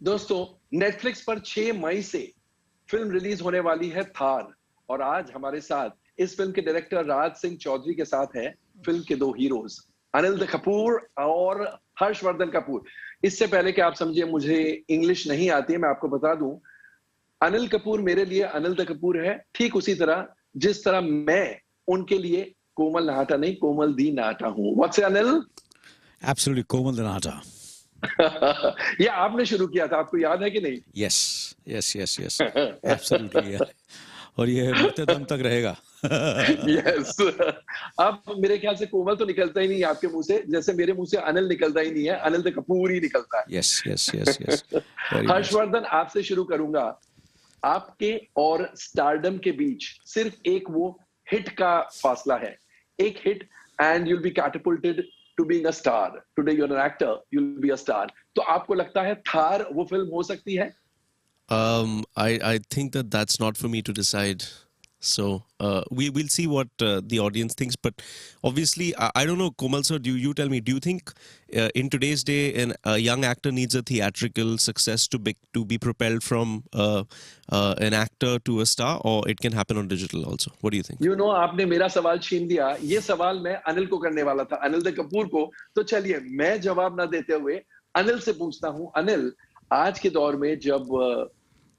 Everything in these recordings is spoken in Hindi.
दोस्तों, नेटफ्लिक्स पर 6 मई से फिल्म रिलीज होने वाली है थार। और आज हमारे साथ इस फिल्म के डायरेक्टर राज सिंह चौधरी के साथ है फिल्म के दो हीरोज, अनिल द कपूर और हर्षवर्धन कपूर। इससे पहले कि आप समझिए मुझे इंग्लिश नहीं आती है, मैं आपको बता दूं, अनिल कपूर मेरे लिए अनिल द कपूर है, ठीक उसी तरह जिस तरह मैं उनके लिए कोमल नाहटा नहीं, कोमल दी नाहटा हूं। What's Anil? Absolutely, Komal Dhanata. ये आपने शुरू किया था, आपको याद है कि नहीं? Yes, yes, yes, yes. Absolutely, yeah. और ये मरते दम तक रहेगा. यस। अब मेरे ख्याल से कोमल तो निकलता ही नहीं है आपके मुंह से, जैसे मेरे मुंह से अनिल निकलता ही नहीं है, अनिल द कपूर ही निकलता Yes, yes, yes, yes. है। Very nice. हर्षवर्धन, आपसे शुरू करूंगा। आपके और स्टारडम के बीच सिर्फ एक वो हिट का फासला है, एक hit and you'll be catapulted to being a star. Today you are an actor, you'll be a star. तो आपको लगता है थार वो फिल्म हो सकती है? I think that that's not for me to decide. So we'll see what the audience thinks. But obviously, I don't know, Komal sir. Do you tell me? Do you think in today's day, a young actor needs a theatrical success to be propelled from an actor to a star, or it can happen on digital also? What do you think? आपने मेरा सवाल छीन दिया। ये सवाल मैं अनिल को करने वाला था, अनिल द कपूर को। तो चलिए, मैं जवाब ना देते हुए अनिल से पूछता हूं। अनिल, आज के दौर में जब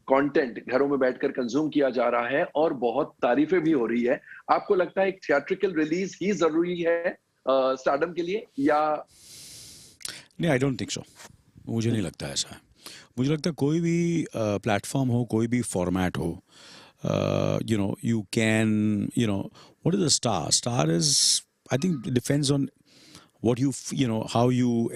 कंटेंट घरों में बैठकर कंज्यूम किया जा रहा है और बहुत तारीफें भी हो रही है, आपको लगता है एक थिएट्रिकल रिलीज ही जरूरी है स्टारडम के लिए, या? नहीं, आई डोंट थिंक सो. मुझे नहीं लगता ऐसा है. मुझे लगता है कोई भी प्लेटफॉर्म हो, कोई भी फॉर्मेट हो, you can, what is a star? Star is, I think it depends on what how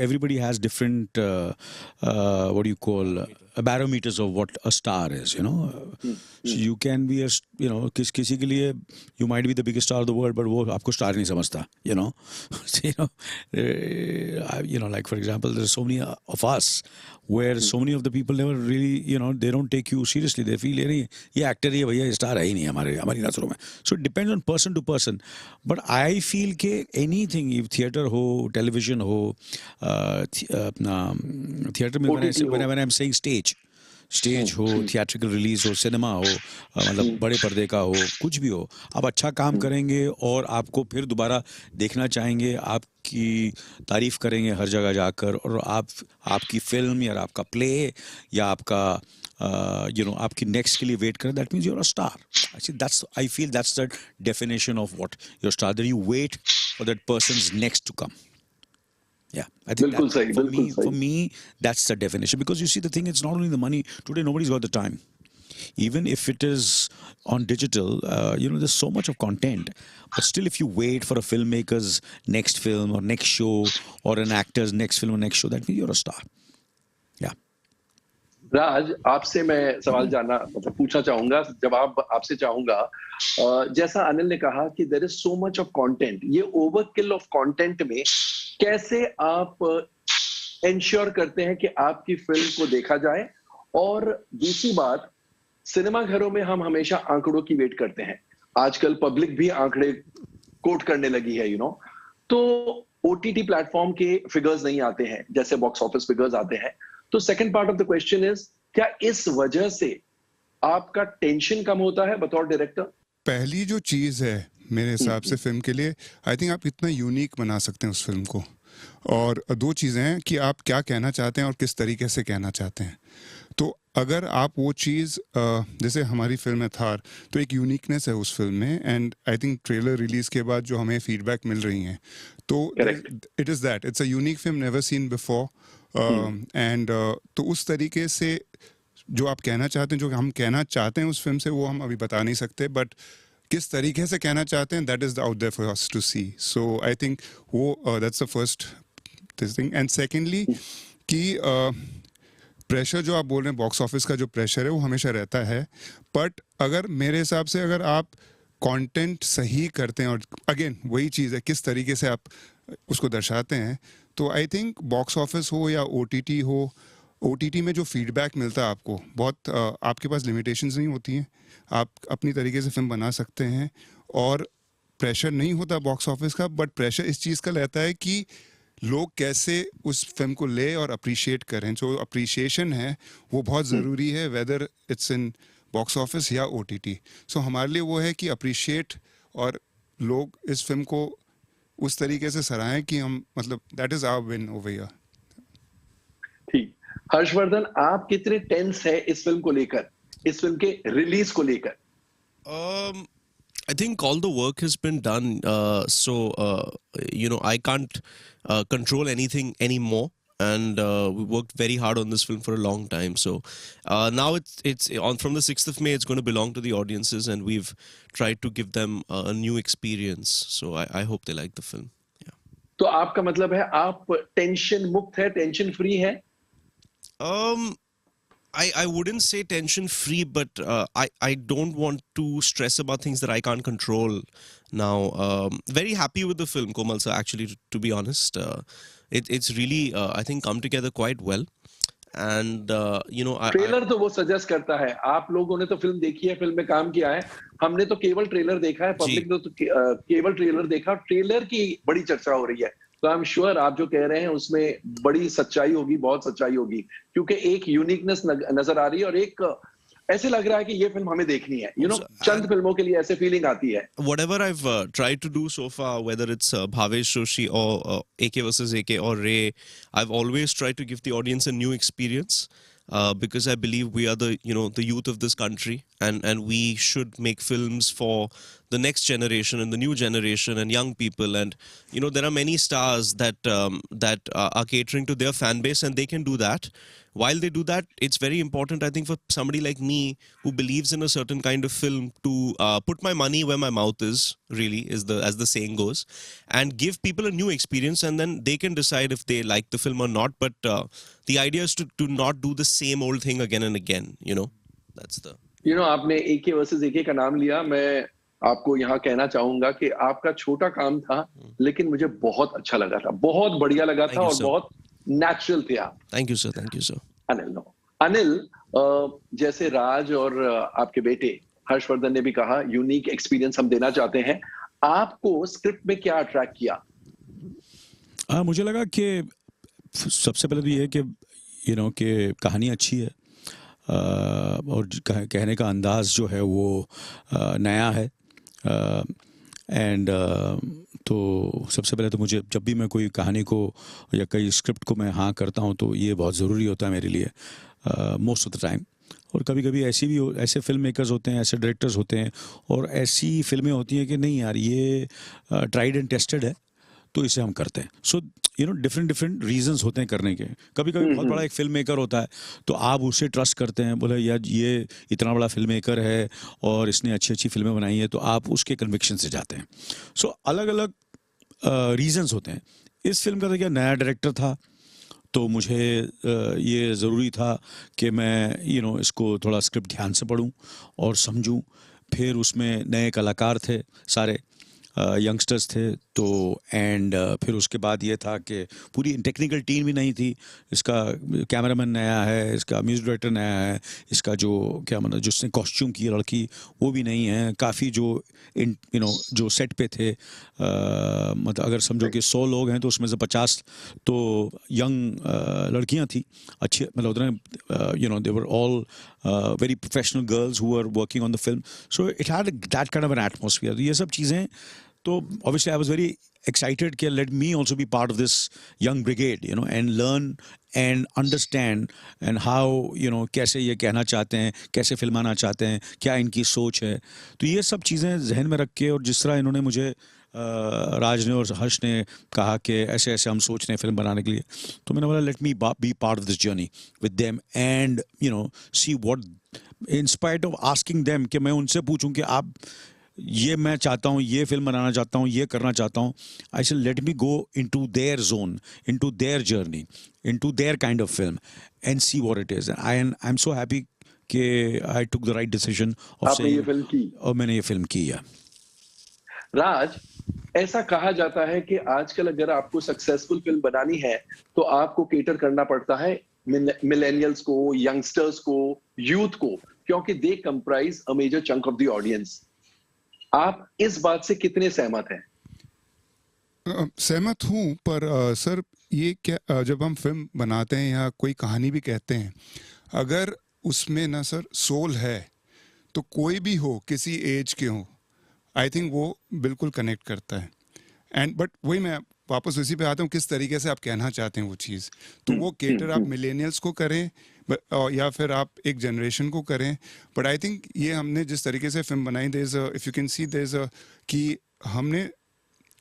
everybody has different, what do you call, barometers of what a star is, So you can be किसी के लिए you might be the biggest star of the world, but वो आपको star नहीं समझता, like for example, there's so many of us where so many of the people never really, they don't take you seriously. They feel ये actor ही है भैया, ये star है ही नहीं हमारी नजरों में. So it depends on person to person. But I feel कि anything, if theater हो, television हो, अपना theater में when I'm saying stage हो, थिएट्रिकल रिलीज हो, सिनेमा हो, मतलब बड़े पर्दे का हो, कुछ भी हो, आप अच्छा काम करेंगे और आपको फिर दोबारा देखना चाहेंगे, आपकी तारीफ करेंगे हर जगह जाकर, और आपकी फिल्म या आपका प्ले या आपका आपकी नेक्स्ट के लिए वेट करें, that means you are a star. I feel that's the definition of what your star, that you wait for that person's next to come. Yeah, I think for me, that's the definition. Because you see, the thing, it's not only the money. Today, nobody's got the time. Even if it is on digital, there's so much of content. But still, if you wait for a filmmaker's next film or next show, or an actor's next film or next show, that means you're a star. Yeah. राज, आपसे मैं सवाल पूछना चाहूंगा, जवाब आपसे चाहूंगा। जैसा अनिल ने कहा कि there is so much of content, ये ओवरकिल ऑफ कंटेंट में कैसे आप इंश्योर करते हैं कि आपकी फिल्म को देखा जाए? और दूसरी बात, सिनेमा घरों में हम हमेशा आंकड़ों की वेट करते हैं। आजकल पब्लिक भी आंकड़े कोट करने लगी है, तो ओटीटी प्लेटफॉर्म के फिगर्स नहीं आते हैं जैसे बॉक्स ऑफिस फिगर्स आते हैं। तो second part of the question is, क्या इस वजह से आपका टेंशन कम होता है बतौर डायरेक्टर? पहली जो चीज है मेरे हिसाब से फिल्म के लिए, आई थिंक आप इतना यूनिक बना सकते हैं उस फिल्म को। और दो चीजें हैं कि आप क्या कहना चाहते हैं और किस तरीके से कहना चाहते हैं। तो अगर आप वो चीज़, जैसे हमारी फिल्म है थार, तो एक यूनिकनेस है उस फिल्म में, and I think trailer release के बाद जो हमें फीडबैक मिल रही हैं, तो it is that it's a unique film, never seen before, and तो उस तरीके से जो आप कहना चाहते हैं, जो हम कहना चाहते हैं उस फिल्म से, वो हम अभी बता नहीं सकते, बट किस तरीके से कहना चाहते हैं, that is out there for us to see. So I think वो that's the first this thing. And secondly कि प्रेशर जो आप बोल रहे हैं, बॉक्स ऑफिस का जो प्रेशर है, वो हमेशा रहता है, बट अगर मेरे हिसाब से अगर आप कंटेंट सही करते हैं, और अगेन वही चीज़ है किस तरीके से आप उसको दर्शाते हैं, तो आई थिंक बॉक्स ऑफिस हो या ओटीटी हो, ओटीटी में जो फीडबैक मिलता है आपको, बहुत आपके पास लिमिटेशंस नहीं होती हैं, आप अपनी तरीके से फिल्म बना सकते हैं, और प्रेशर नहीं होता बॉक्स ऑफिस का, बट प्रेशर इस चीज़ का रहता है कि लोग कैसे उस फिल्म को ले और अप्रिशिएट करें। जो अप्रिशिएशन है वो बहुत ज़रूरी है, whether it's in box office या OTT। सो हमारे लिए वो है कि अप्रिशिएट और लोग इस फिल्म को उस तरीके से सराहें कि हम मतलब that is our win over here. ठीक। हर्षवर्धन, आप कितने टेंस है इस फिल्म को लेकर, इस फिल्म के रिलीज को लेकर? I think all the work has been done, so I can't control anything anymore. And we worked very hard on this film for a long time. So now it's on from the 6th of May. It's going to belong to the audiences, and we've tried to give them a new experience. So I hope they like the film. Yeah. तो आपका मतलब है आप टेंशन मुक्त है, टेंशन फ्री है? I wouldn't say tension free, but I don't want to stress about things that I can't control now. Very happy with the film, Komal sir, actually, to be honest. It's really, I think, come together quite well. And, trailer तो वो सजेस्ट करता है। आप लोगों ने तो फिल्म देखी है, फिल्म में काम किया है, हमने तो केवल ट्रेलर देखा है, पब्लिक ने तो केवल ट्रेलर देखा। ट्रेलर की बड़ी चर्चा हो रही है, तो आई एम श्योर आप जो कह रहे हैं उसमें बड़ी सच्चाई होगी, बहुत सच्चाई होगी, क्योंकि एक यूनिकनेस नजर आ रही है और एक ऐसे लग रहा है कि ये फिल्म हमें देखनी है। चंद फिल्मों के लिए ऐसे फीलिंग आती है। Whatever I've tried to do so far, whether it's Bhavesh Joshi or AK versus AK or Ray, I've always tried to give the audience a new experience. Because I believe we are the youth of this country, and we should make films for the next generation and the new generation and young people. And there are many stars that are catering to their fan base, and they can do that. While they do that, it's very important, I think, for somebody like me who believes in a certain kind of film to put my money where my mouth is, really, as the saying goes, and give people a new experience, and then they can decide if they like the film or not. But the idea is to not do the same old thing again and again. That's the. आपने AK वर्सेस AK का नाम लिया। मैं आपको यहाँ कहना चाहूंगा कि आपका छोटा काम था, लेकिन मुझे बहुत अच्छा लगा था, बहुत बढ़िया लगा था, और बहुत नेचुरल थे आप। Thank you sir. अनिल, जैसे राज और आपके बेटे हर्षवर्धन ने भी कहा, यूनिक एक्सपीरियंस हम देना चाहते हैं। आपको स्क्रिप्ट में क्या अट्रैक्ट किया? मुझे लगा कि सबसे पहले तो ये है कि कहानी अच्छी है, और कहने का अंदाज जो है वो नया है, एंड तो सबसे पहले तो मुझे जब भी मैं कोई कहानी को या कई स्क्रिप्ट को मैं हाँ करता हूँ तो ये बहुत ज़रूरी होता है मेरे लिए, मोस्ट ऑफ द टाइम। और कभी कभी ऐसे फिल्म मेकर्स होते हैं, ऐसे डायरेक्टर्स होते हैं, और ऐसी फिल्में होती हैं कि नहीं यार ये ट्राइड एंड टेस्टेड है, तो इसे हम करते हैं। सो डिफरेंट रीजंस होते हैं करने के। कभी कभी बहुत बड़ा एक फिल्म मेकर होता है, तो आप उसे ट्रस्ट करते हैं, बोले यार ये इतना बड़ा फिल्म मेकर है और इसने अच्छी फिल्में बनाई हैं, तो आप उसके कन्विक्शन से जाते हैं। सो अलग अलग रीजंस होते हैं। इस फिल्म का तो क्या, नया डायरेक्टर था, तो मुझे ये ज़रूरी था कि मैं इसको थोड़ा स्क्रिप्ट ध्यान से पढूं और समझूं। फिर उसमें नए कलाकार थे, सारे यंगस्टर्स थे, तो एंड फिर उसके बाद ये था कि पूरी टेक्निकल टीम भी नहीं थी। इसका कैमरामैन नया है, इसका म्यूजिक डायरेक्टर नया है, इसका जो क्या मतलब जिसने कॉस्ट्यूम की लड़की वो भी नहीं है। काफ़ी जो सेट पे थे, मतलब अगर समझो कि 100 लोग हैं तो उसमें से 50 तो यंग लड़कियां थी, अच्छी, मतलब उतने they were all very professional girls who were working on the film, so it had that kind of an atmosphere. ये सब चीज़ें, तो obviously I was very excited कि let me also be part of this young brigade, and learn and understand and how कैसे ये कहना चाहते हैं, कैसे फिल्माना चाहते हैं, क्या इनकी सोच है। तो ये सब चीज़ें जहन में रख के, और जिस तरह इन्होंने मुझे राज ने और हर्ष ने कहा कि ऐसे ऐसे हम सोच रहे हैं फिल्म बनाने के लिए, तो मैंने बोला let me be part of this journey with them and see what, in spite of asking them, कि मैं उनसे पूछूं कि आप ये मैं चाहता हूँ, ये फिल्म बनाना चाहता हूँ, ये करना चाहता हूँ। I said let me go into their zone, into their journey, into their kind of film and see what it is. I am so happy कि I took the right decision of saying, और मैंने ये फिल्म की है। राज, ऐसा कहा जाता है कि आजकल अगर आपको सक्सेसफुल फिल्म बनानी है तो आपको केटर करना पड़ता है मिलेनियल्स को, यंगस्टर्स को, यूथ को, क्योंकि they comprise a major chunk of the audience. आप इस बात से कितने सहमत हैं? सहमत हूँ, पर सर ये क्या, जब हम फिल्म बनाते हैं या कोई कहानी भी कहते हैं, अगर उसमें ना सर सोल है, तो कोई भी हो, किसी एज के हो, आई थिंक वो बिल्कुल कनेक्ट करता है। एंड बट वही मैं वापस उसी पे आता हूँ, किस तरीके से आप कहना चाहते हैं वो चीज़। तो वो केटर आप मिलेनियल्स को करें या फिर आप एक जनरेशन को करें, बट आई थिंक ये हमने जिस तरीके से फिल्म बनाई, there is if you can see there is कि हमने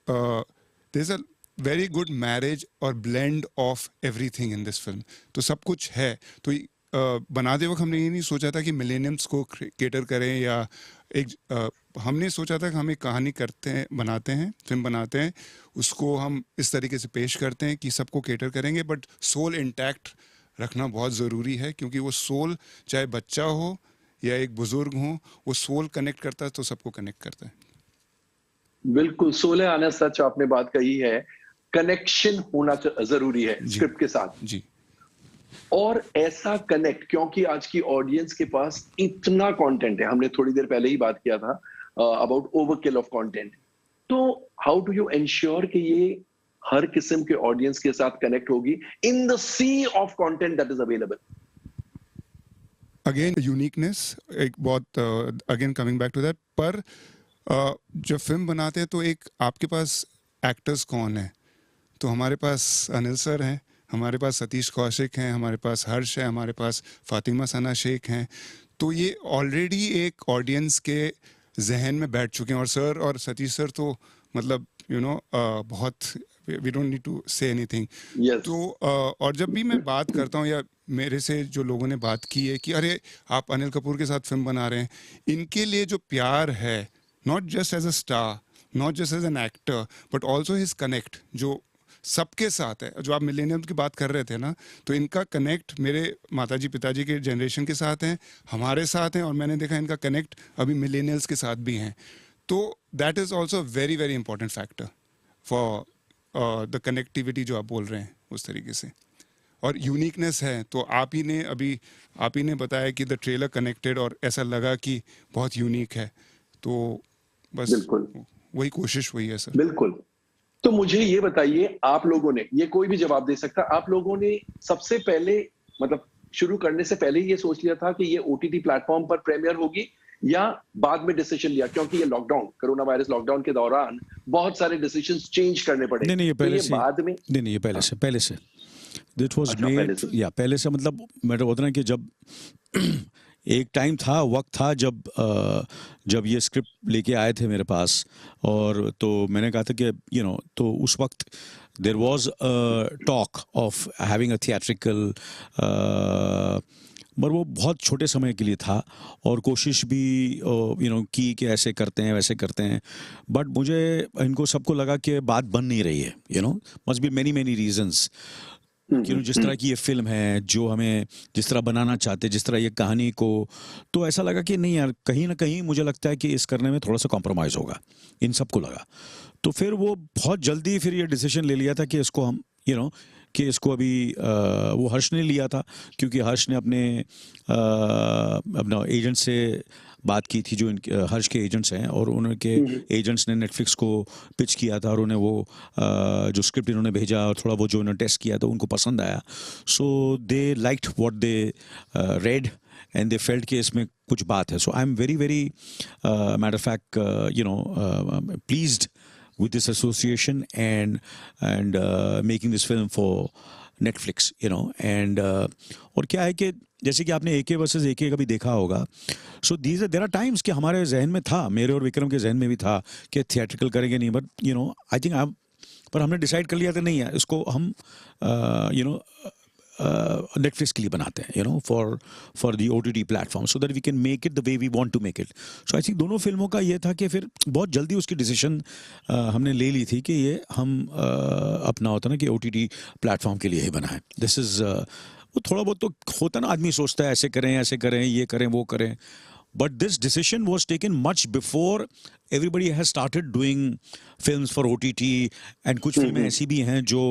there is a very good marriage और blend of everything in this film. तो सब कुछ है। तो बनाते वक्त हमने ये नहीं सोचा था कि मिलेनियम्स को केटर करें, या हमने सोचा था कि हम एक कहानी करते हैं, बनाते हैं, फिल्म बनाते हैं, उसको हम इस तरीके से पेश करते हैं कि सबको केटर करेंगे, बट सोल इंटैक्ट रखना बहुत ज़रूरी है, क्योंकि वो सोल चाहे बच्चा हो या एक बुजुर्ग हो, वो सोल कनेक्ट करता है तो सबको कनेक्ट करता है। बिल्कुल, सोले आना सच आपने बात कही है। कनेक्शन होना जरूरी है स्क्रिप्ट के साथ जी। और ऐसा कनेक्ट, क्योंकि आज की ऑडियंस के पास इतना कंटेंट है, हमने थोड़ी देर पहले ही बात किया था अबाउट ओवरकिल ऑफ कंटेंट। तो हाउ डू यू एंश्योर कि ये हर किस्म के ऑडियंस के साथ कनेक्ट होगी in the sea of content that is available? Again uniqueness, एक बहुत again coming back to that, पर जब फिल्म बनाते हैं तो एक आपके पास एक्टर्स कौन है? तो हमारे पास अनिल सर हैं, हमारे पास सतीश कौशिक हैं, हमारे पास हर्ष है, हमारे पास फातिमा सना शेख हैं। तो ये ऑलरेडी एक ऑडियंस के जहन में बैठ चुके हैं। और सर और सतीश सर तो मतलब बहुत, we don't need to say anything. तो और जब भी मैं बात करता हूँ, या मेरे से जो लोगों ने बात की है कि अरे आप अनिल कपूर के साथ फिल्म बना रहे हैं, इनके लिए जो प्यार है, not just as a star, not just as an actor, but also his connect जो सबके साथ है। जो आप मिलेनियम की बात कर रहे थे ना, तो इनका कनेक्ट मेरे माताजी पिताजी के जनरेशन के साथ हैं, हमारे साथ हैं, और मैंने देखा इनका कनेक्ट अभी मिलेनियल्स के साथ भी हैं। तो that is also very very important factor for the connectivity जो आप बोल रहे हैं उस तरीके से। और यूनिकनेस है, तो आप ही ने बताया कि द ट्रेलर कनेक्टेड, और ऐसा लगा कि बहुत यूनिक है। तो बस वही कोशिश हुई है सर। बिल्कुल। तो मुझे ये बताइए, आप लोगों ने, ये कोई भी जवाब दे सकता, आप लोगों ने सबसे पहले मतलब शुरू करने से पहले ये सोच लिया था कि ये ओटीटी प्लेटफॉर्म पर प्रीमियर होगी, या बाद में डिसीजन लिया? क्योंकि ये लॉकडाउन, कोरोना वायरस लॉकडाउन के दौरान बहुत सारे डिसीजंस चेंज करने पड़े। नहीं, ये पहले से, बाद में नहीं, ये पहले से दिट वाज मेड, या पहले से, मतलब मैटर होता ना कि जब एक टाइम था, वक्त था जब ये स्क्रिप्ट लेके आए थे मेरे पास, और तो मैंने कहा था कि तो उस वक्त there was talk of having a theatrical, पर वो बहुत छोटे समय के लिए था, और कोशिश भी की कि ऐसे करते हैं वैसे करते हैं, बट मुझे इनको सबको लगा कि बात बन नहीं रही है, मस्ट बी मेनी रीजंस। जिस तरह की ये फिल्म है, जो हमें जिस तरह बनाना चाहते, जिस तरह ये कहानी को, तो ऐसा लगा कि नहीं यार, कहीं ना कहीं मुझे लगता है कि इस करने में थोड़ा सा कॉम्प्रोमाइज़ होगा, इन सबको लगा। तो फिर वो बहुत जल्दी फिर ये डिसीजन ले लिया था कि इसको हम कि इसको अभी वो हर्ष ने लिया था, क्योंकि हर्ष ने अपना एजेंट से बात की थी, जो हर्ष के एजेंट्स हैं, और उनके एजेंट्स ने नेटफ्लिक्स को पिच किया था, और उन्हें वो जो स्क्रिप्ट इन्होंने भेजा और थोड़ा वो जो उन्होंने टेस्ट किया, तो उनको पसंद आया। So they liked what they read, and they felt कि इसमें कुछ बात है। So I am very very matter of fact pleased with this association and making this film for Netflix, and और क्या है कि जैसे कि आपने AK वर्सेस AK का भी देखा होगा, सो देयर आर टाइम्स कि हमारे जहन में था, मेरे और विक्रम के जहन में भी था कि थिएट्रिकल करेंगे नहीं, बट आई थिंक पर हमने डिसाइड कर लिया था नहीं है, इसको हम Netflix के लिए बनाते हैं, for the OTT platform, so that we can make it the way we want to make it. So I think दोनों फिल्मों का ये था कि फिर बहुत जल्दी उसकी डिसीजन हमने ले ली थी कि ये हम अपना होता ना कि OTT प्लेटफॉर्म के लिए ही बनाएं। दिस इज़ वो थोड़ा बहुत तो होता ना, आदमी सोचता है ऐसे करें, ये करें, वो करें, but this decision was taken much before everybody has started doing films for OTT, and कुछ फिल्में ऐसी भी हैं जो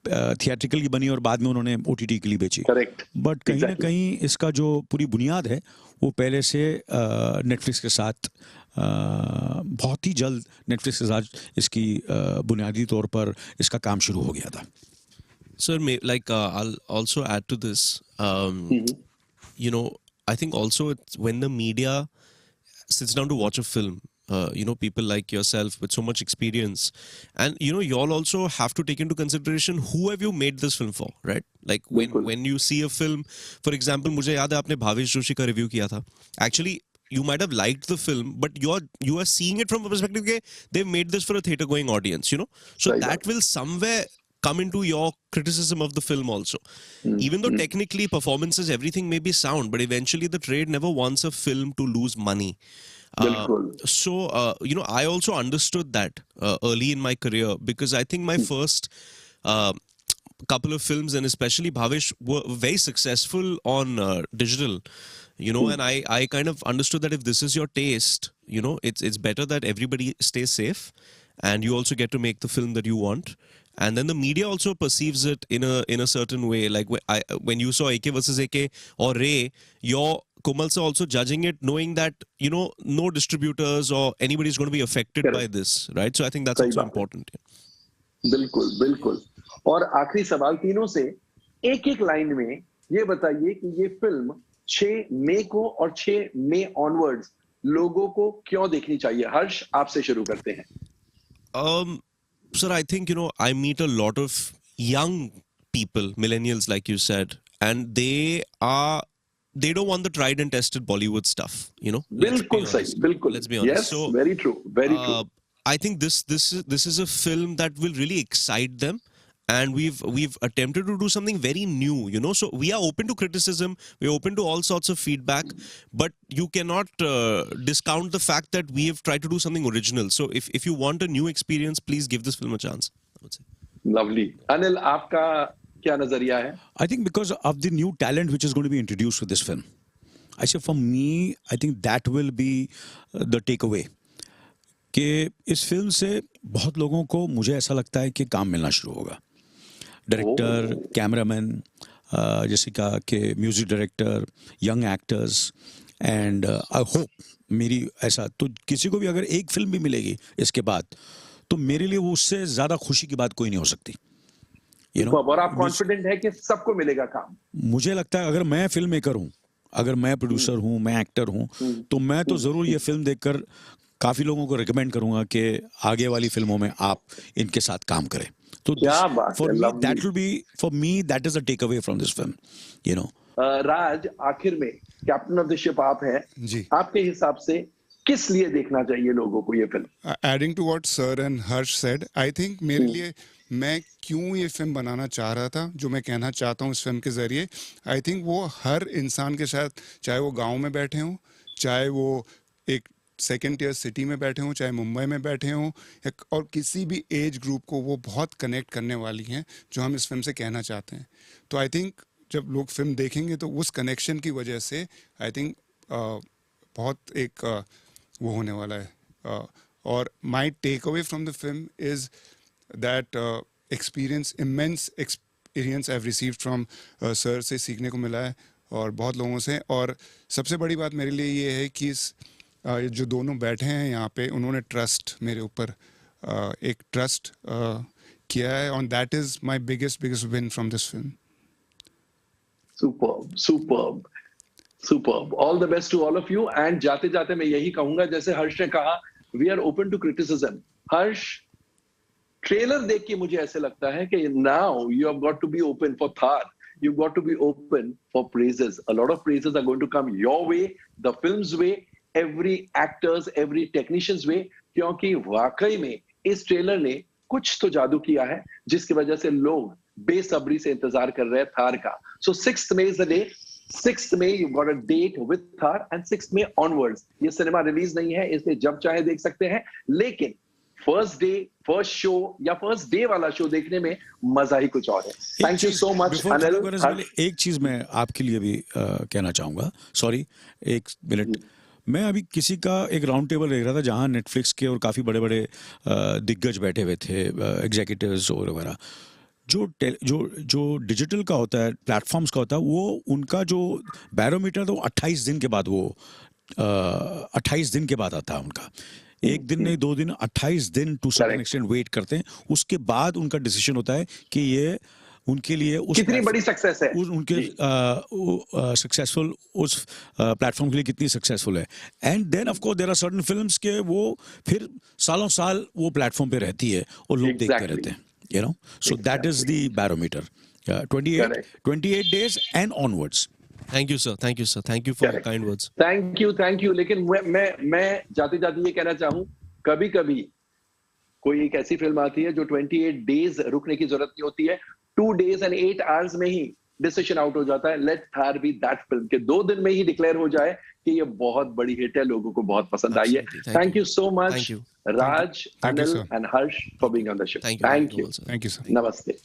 थिएट्रिकली बनी और बाद में उन्होंने OTT के लिए बेची. करेक्ट. बट कहीं ना कहीं इसका जो पूरी बुनियाद है वो पहले से नेटफ्लिक्स के साथ बहुत ही जल्द नेटफ्लिक्स के साथ इसकी बुनियादी तौर पर इसका काम शुरू हो गया था. Sir, I'll also add to this. You know, I think also it's when the media sits down to watch a film, you know, people like yourself with so much experience, and you know, you all also have to take into consideration who have you made this film for, right? Like when you see a film, for example, मुझे याद है आपने भावेश जोशी का रिव्यू किया था. Actually, you might have liked the film, but you are seeing it from a perspective that they've made this for a theater going audience, you know, so that will somewhere come into your criticism of the film also. Even though technically performances, everything may be sound, but eventually the trade never wants a film to lose money. So, you know, I also understood that early in my career, because I think my first couple of films, and especially Bhavesh, were very successful on digital, you know, and I kind of understood that if this is your taste, you know, it's better that everybody stays safe and you also get to make the film that you want. And then the media also perceives it in a certain way. Like when you saw AK versus AK or Ray, your Komal sir also judging it, knowing that, you know, no distributors or anybody is going to be affected by this, right? So I think that's also important. बिल्कुल बिल्कुल. और आखिरी सवाल तीनों से एक एक लाइन में ये बताइए कि ये फिल्म 6 मई को और 6 मई ऑनवर्ड्स लोगों को क्यों देखनी चाहिए. हर्ष, आपसे शुरू करते हैं. Sir, I think, you know, I meet a lot of young people, millennials, like you said, and they don't want the tried and tested Bollywood stuff, you know. बिल्कुल सही, बिल्कुल. Let's be honest. Yes, so, very true, very true. I think this is a film that will really excite them, and we've attempted to do something very new, you know. So we are open to criticism, we're open to all sorts of feedback, but you cannot discount the fact that we have tried to do something original. So if you want a new experience, please give this film a chance, I would say. Lovely. Anil, आपका क्या नजरिया है? I think because of the new talent which is going to be introduced with this film, I say for me, I think that will be the takeaway. कि इस फिल्म से बहुत लोगों को, मुझे ऐसा लगता है कि काम मिलना शुरू होगा. डायरेक्टर, कैमरामैन, जैसे कहा कि music director, young actors, and I hope मेरी ऐसा तो किसी को भी अगर एक फिल्म भी मिलेगी इसके बाद, तो मेरे लिए वो उससे ज़्यादा खुशी की बात कोई नहीं हो सकती. You know, और आप कॉन्फिडेंट है कि सबको मिलेगा काम? मुझे लगता है अगर मैं फिल्म मेकर हूँ, अगर मैं प्रोड्यूसर हूँ, मैं एक्टर हूँ, तो मैं तो ज़रूर ये फिल्म देखकर काफ़ी लोगों को रिकमेंड करूँगा कि आगे वाली फिल्मों में आप इनके साथ काम करें. तो for me that is a take away from this film, you know. Raj, आखिर में कैप्टन ऑफ द शिप आप हैं जी. आपके हिसाब से किस लिए देखना चाहिए लोगों को ये film? Adding to what sir and Harsh said, I think मेरे लिए मैं क्यों ये फिल्म बनाना चाह रहा था, जो मैं कहना चाहता हूँ इस फिल्म के जरिए, आई थिंक वो हर इंसान के साथ, चाहे वो गाँव में बैठे हों, चाहे वो एक सेकेंड टियर सिटी में बैठे हों, चाहे मुंबई में बैठे हों, और किसी भी एज ग्रुप को वो बहुत कनेक्ट करने वाली हैं, जो हम इस फिल्म से कहना चाहते हैं. तो आई थिंक जब लोग फिल्म देखेंगे तो उस कनेक्शन की वजह से आई थिंक बहुत एक वो होने वाला है. और my take away from the film is that experience, immense experience I have received from sir से सीखने को मिला है और बहुत लोगों से. और सबसे बड़ी बात मेरे लिए ये है कि जो दोनों बैठे हैं यहाँ पे, उन्होंने ट्रस्ट मेरे ऊपर एक ट्रस्ट किया है, और that is my biggest win from this film. Superb, superb, superb. All the best to all of you. And जाते जाते मैं यही कहूंगा, जैसे हर्ष ने कहा, we are open to criticism. Harsh, trailer देख के मुझे ऐसे लगता है कि now you have got to be open for Thar. You've got to be open for praises. A lot of praises are going to come your way, the film's way, every actors, every technician's way, क्योंकि वाकई में इस ट्रेलर ने कुछ तो जादू किया है, जिसकी वजह से लोग बेसब्री से इंतजार कर रहे हैं थार का. So 6th May is the day. 6th May you've got a date with Thar, and 6th May onwards. ये सिनेमा रिलीज नहीं है, इसलिए जब चाहे देख सकते हैं, लेकिन फर्स्ट डे, फर्स्ट शो या फर्स्ट डे वाला शो देखने में मजा ही कुछ और है. Thank you so much Anil. एक चीज मैं आपके लिए भी कहना चाहूंगा, सॉरी एक मिनट. मैं अभी किसी का एक राउंड टेबल देख रहा था जहाँ नेटफ्लिक्स के और काफ़ी बड़े बड़े दिग्गज बैठे हुए थे, एग्जीक्यूटिव्स और वगैरह। जो डिजिटल का होता है, प्लेटफॉर्म्स का होता है, वो उनका जो बैरोमीटर था वो 28 दिन के बाद 28 दिन के बाद आता है उनका। एक दिन नहीं, 2 दिन, 28 दिन टू सर्टेन एक्सटेंट वेट करते हैं। उसके बाद उनका डिसीजन होता है कि ये उनके लिए उस कितनी बड़ी सक्सेस है, उनके सक्सेसफुल उस प्लेटफॉर्म के लिए कितनी सक्सेसफुल है। And then of course there are certain films के वो फिर सालों साल वो प्लेटफॉर्म पे रहती है और लोग देखते रहते हैं, you know. So that is the barometer, 28 days and onwards. Thank you, sir. Thank you, sir. Thank you for your kind words. Thank you. लेकिन मैं जाते जाते ये कहना चाहूँ, कभी कभी कोई एक ऐसी फिल्म आती है जो 28 डेज रुकने की जरूरत नहीं होती है, 2 days and 8 hours में ही डिसीजन आउट हो जाता है। Let Thar be that film के 2 दिन में ही डिक्लेयर हो जाए कि ये बहुत बड़ी हिट है, लोगों को बहुत पसंद आई है। Thank you so much Raj, Anil and Harsh for being on the show. Thank you. Thank you sir. नमस्ते।